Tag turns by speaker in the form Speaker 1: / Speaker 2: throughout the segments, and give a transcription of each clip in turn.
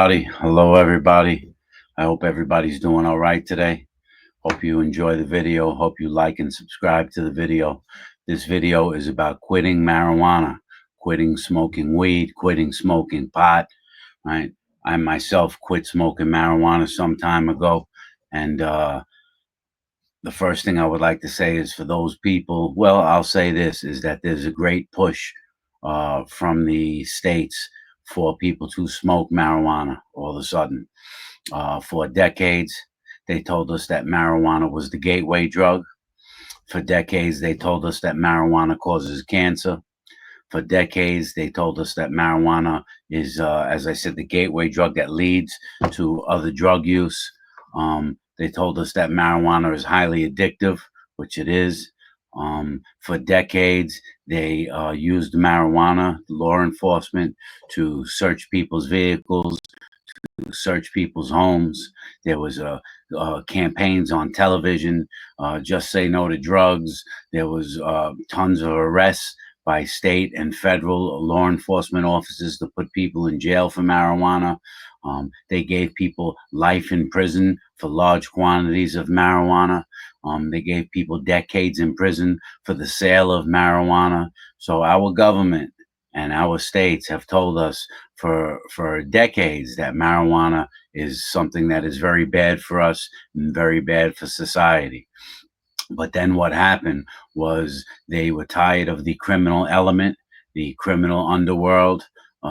Speaker 1: Hello, everybody. I hope everybody's doing all right today. Hope you enjoy the video. Hope you like and subscribe to the video. This video is about quitting marijuana, quitting smoking weed, quitting smoking pot, right? I myself quit smoking marijuana some time ago. And the first thing I would like to say is for those people, well, I'll say this is that there's a great push from the states for people to smoke marijuana all of a sudden. For decades, they told us that marijuana was the gateway drug. For decades, they told us that marijuana causes cancer. For decades, they told us that marijuana is, as I said, the gateway drug that leads to other drug use. They told us that marijuana is highly addictive, which it is. For decades, they used marijuana, law enforcement, to search people's vehicles, search people's homes. There was campaigns on television, just say no to drugs. There was tons of arrests by state and federal law enforcement officers to put people in jail for marijuana. They gave people life in prison for large quantities of marijuana. They gave people decades in prison for the sale of marijuana. So our government and our states have told us for decades that marijuana is something that is very bad for us and very bad for society. But then what happened was they were tired of the criminal element, the criminal underworld,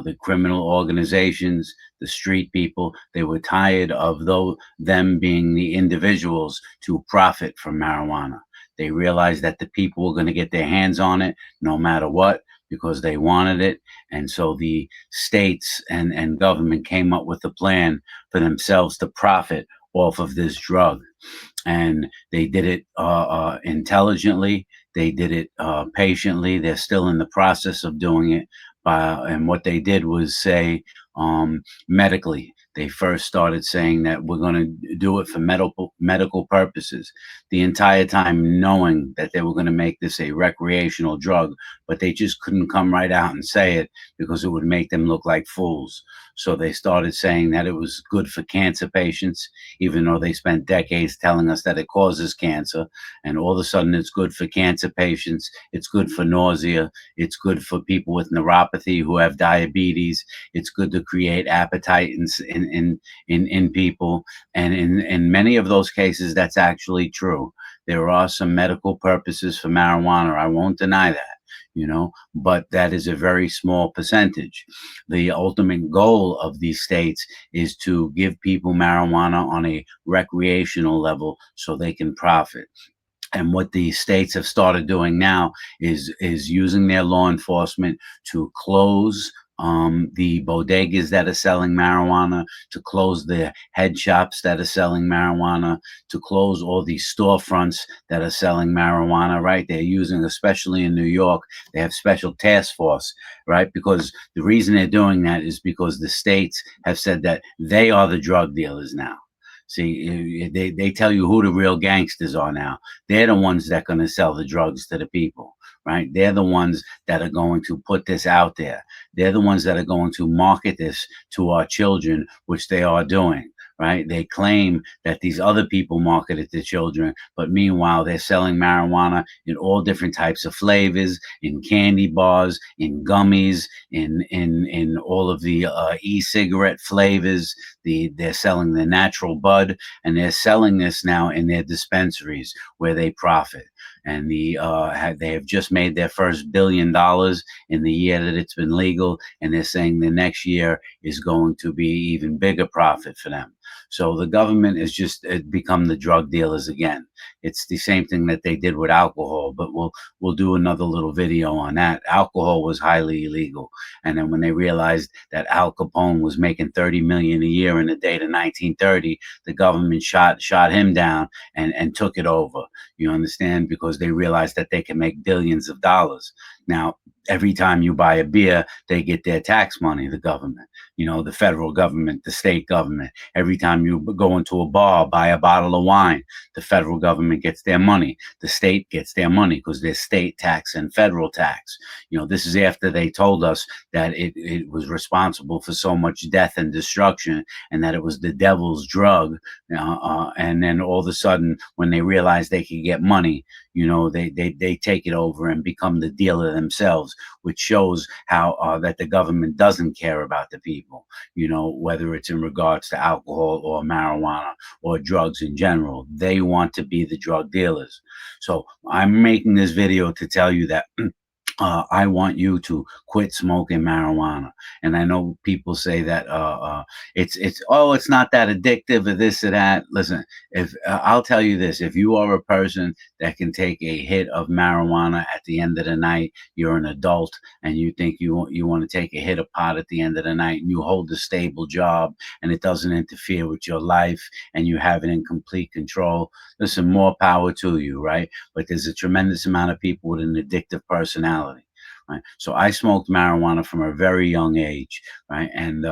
Speaker 1: the criminal organizations, the street people. They were tired of them being the individuals to profit from marijuana. They realized that the people were going to get their hands on it no matter what because they wanted it. And so the states and government came up with a plan for themselves to profit off of this drug, and they did it intelligently. They did it patiently. They're still in the process of doing it. And what they did was say medically. They first started saying that we're going to do it for medical purposes. The entire time knowing that they were going to make this a recreational drug, but they just couldn't come right out and say it because it would make them look like fools. So they started saying that it was good for cancer patients, even though they spent decades telling us that it causes cancer. And all of a sudden, it's good for cancer patients. It's good for nausea. It's good for people with neuropathy who have diabetes. It's good to create appetite in people. And in many of those cases, that's actually true. There are some medical purposes for marijuana. I won't deny that, but that is a very small percentage. The ultimate goal of these states is to give people marijuana on a recreational level so they can profit. And what the states have started doing now is using their law enforcement to close the bodegas that are selling marijuana, to close the head shops that are selling marijuana, to close all these storefronts that are selling marijuana, right? They're using, especially in New York, they have special task force, right? Because the reason they're doing that is because the states have said that they are the drug dealers now. See, they tell you who the real gangsters are now. They're the ones that are going to sell the drugs to the people, right? They're the ones that are going to put this out there. They're the ones that are going to market this to our children, which they are doing, right? They claim that these other people market it to children, but meanwhile, they're selling marijuana in all different types of flavors, in candy bars, in gummies, in all of the e-cigarette flavors. They're selling the natural bud, and they're selling this now in their dispensaries where they profit. And they have just made their first $1 billion in the year that it's been legal, and they're saying the next year is going to be even bigger profit for them. So the government has just become the drug dealers again. It's the same thing that they did with alcohol, but we'll do another little video on that. Alcohol was highly illegal, and then when they realized that Al Capone was making 30 million a year in the date of 1930, the government shot him down and took it over. You understand? Because they realized that they can make billions of dollars. Now, every time you buy a beer, they get their tax money, the government, the federal government, the state government. Every time you go into a bar, buy a bottle of wine, the federal government gets their money. The state gets their money because there's state tax and federal tax. This is after they told us that it was responsible for so much death and destruction and that it was the devil's drug. And then all of a sudden, when they realize they could get money, they take it over and become the dealer themselves, which shows how that the government doesn't care about the people, whether it's in regards to alcohol or marijuana or drugs in general. They want to be the drug dealers. So I'm making this video to tell you that I want you to quit smoking marijuana. And I know people say that it's not that addictive or this or that. Listen, if I'll tell you this: if you are a person that can take a hit of marijuana at the end of the night, you're an adult, and you think you want to take a hit of pot at the end of the night, and you hold a stable job, and it doesn't interfere with your life, and you have it in complete control. Listen, more power to you, right? But there's a tremendous amount of people with an addictive personality. Right. So I smoked marijuana from a very young age, right? And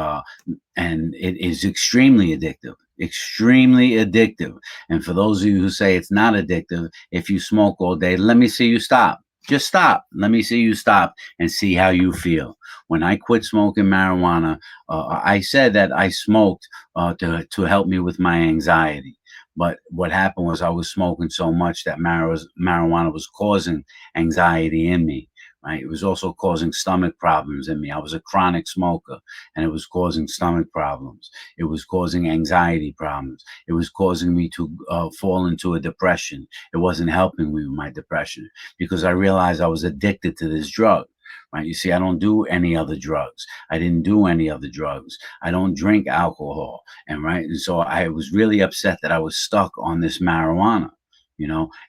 Speaker 1: it is extremely addictive, extremely addictive. And for those of you who say it's not addictive, if you smoke all day, let me see you stop. Just stop. Let me see you stop and see how you feel. When I quit smoking marijuana, I said that I smoked to help me with my anxiety. But what happened was I was smoking so much that marijuana was causing anxiety in me. Right? It was also causing stomach problems in me. I was a chronic smoker, and it was causing stomach problems. It was causing anxiety problems. It was causing me to fall into a depression. It wasn't helping me with my depression because I realized I was addicted to this drug. Right? You see, I don't do any other drugs. I didn't do any other drugs. I don't drink alcohol. And so I was really upset that I was stuck on this marijuana.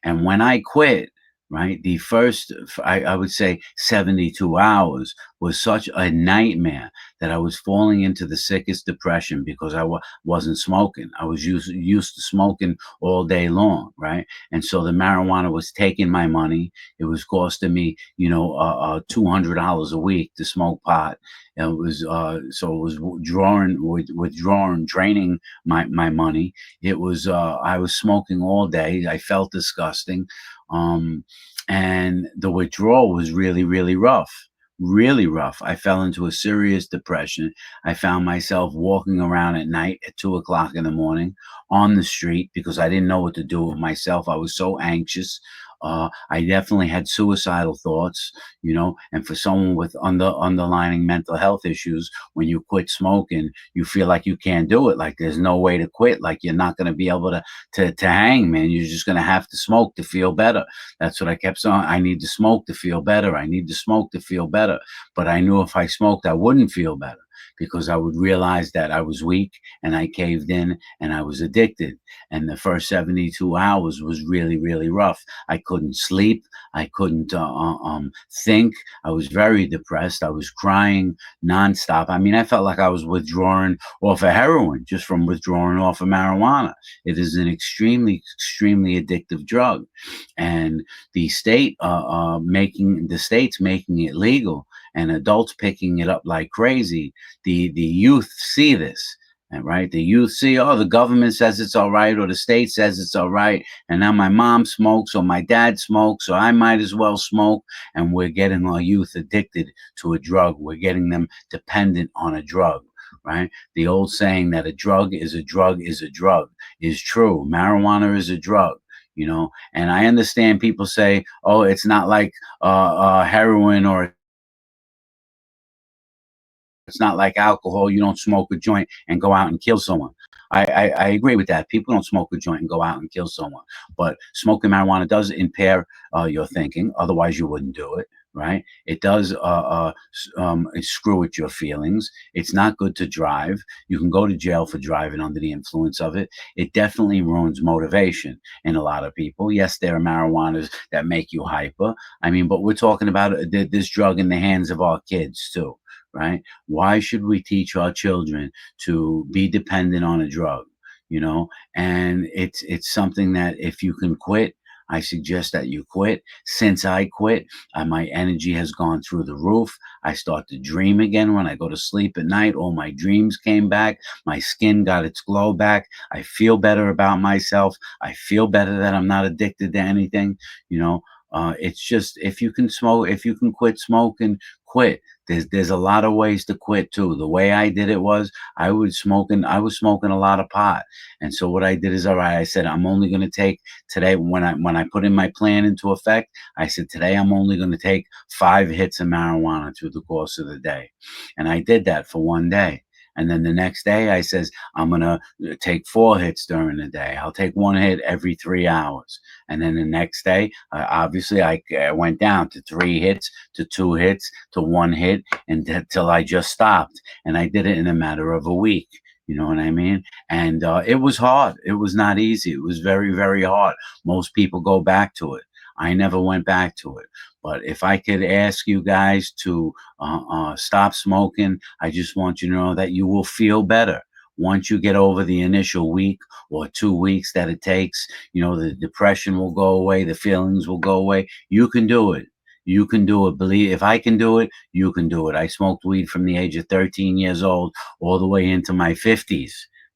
Speaker 1: And when I quit, right, the first, I would say 72 hours was such a nightmare that I was falling into the sickest depression because I wasn't smoking. I was used to smoking all day long, right? And so the marijuana was taking my money. It was costing me, $200 a week to smoke pot. And it was so it was withdrawing, draining my money. It was I was smoking all day. I felt disgusting. And the withdrawal was really, really rough. Really rough. I fell into a serious depression. I found myself walking around at night at 2 o'clock in the morning on the street because I didn't know what to do with myself. I was so anxious. I definitely had suicidal thoughts, and for someone with underlying mental health issues, when you quit smoking, you feel like you can't do it. Like there's no way to quit. Like you're not going to be able to hang, man. You're just going to have to smoke to feel better. That's what I kept saying. I need to smoke to feel better. I need to smoke to feel better. But I knew if I smoked, I wouldn't feel better because I would realize that I was weak and I caved in and I was addicted. And the first 72 hours was really, really rough. I couldn't sleep. I couldn't think. I was very depressed. I was crying nonstop. I mean, I felt like I was withdrawing off of heroin just from withdrawing off of marijuana. It is an extremely, extremely addictive drug. And the states making it legal and adults picking it up like crazy, the youth see this. And right, the youth see, oh, the government says it's all right, or the state says it's all right, and now my mom smokes, or my dad smokes, so I might as well smoke. And we're getting our youth addicted to a drug. We're getting them dependent on a drug. Right, the old saying that a drug is a drug is a drug is true. Marijuana is a drug. And I understand people say, oh, it's not like heroin, or it's not like alcohol. You don't smoke a joint and go out and kill someone. I agree with that. People don't smoke a joint and go out and kill someone. But smoking marijuana does impair your thinking. Otherwise, you wouldn't do it. Right? It does screw with your feelings. It's not good to drive. You can go to jail for driving under the influence of it. It definitely ruins motivation in a lot of people. Yes, there are marijuanas that make you hyper. I mean, but we're talking about this drug in the hands of our kids too. Right? Why should we teach our children to be dependent on a drug? And it's something that if you can quit, I suggest that you quit. Since I quit, my energy has gone through the roof. I start to dream again when I go to sleep at night. All my dreams came back. My skin got its glow back. I feel better about myself. I feel better that I'm not addicted to anything. You know, it's just if you can smoke, if you can quit smoking, quit. There's a lot of ways to quit too. The way I did it was I was smoking a lot of pot. And so what I did is, all right, I said I'm only going to take today when I put in my plan into effect, I said today I'm only going to take 5 hits of marijuana through the course of the day. And I did that for one day. And then the next day I says I'm going to take 4 hits during the day. I'll take 1 hit every 3 hours. And then the next day, obviously I went down to 3 hits, to 2 hits, to 1 hit, and till I just stopped. And I did it in a matter of a week. You know what I mean? And it was hard. It was not easy. It was very, very hard. Most people go back to it. I never went back to it. But if I could ask you guys to stop smoking, I just want you to know that you will feel better once you get over the initial week or 2 weeks that it takes. You know, the depression will go away, the feelings will go away. You can do it. You can do it. Believe if I can do it, you can do it. I smoked weed from the age of 13 years old all the way into my 50s.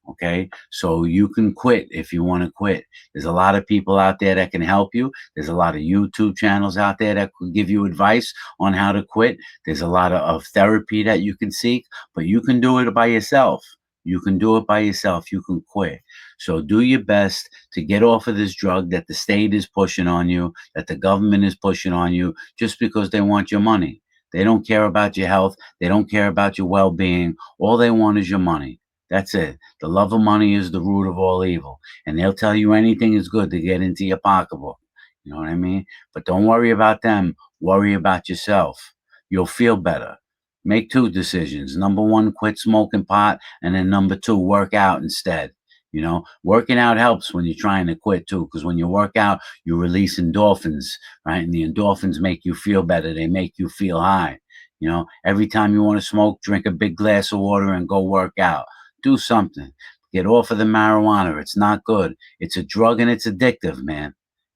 Speaker 1: Okay. So you can quit if you want to quit. There's a lot of people out there that can help you. There's a lot of YouTube channels out there that could give you advice on how to quit. There's a lot of therapy that you can seek, but you can do it by yourself. You can do it by yourself. You can quit. So do your best to get off of this drug that the state is pushing on you, that the government is pushing on you, just because they want your money. They don't care about your health. They don't care about your well being. All they want is your money. That's it. The love of money is the root of all evil. And they'll tell you anything is good to get into your pocketbook. You know what I mean? But don't worry about them. Worry about yourself. You'll feel better. Make 2 decisions. Number one, quit smoking pot. And then number two, work out instead. You know, working out helps when you're trying to quit too, because when you work out, you release endorphins, right? And the endorphins make you feel better. They make you feel high. You know, every time you want to smoke, drink a big glass of water and go work out. Do something. Get off of the marijuana. It's not good. It's a drug and it's addictive, man.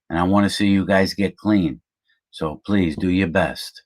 Speaker 1: And I want to see you guys get clean. So please do your best.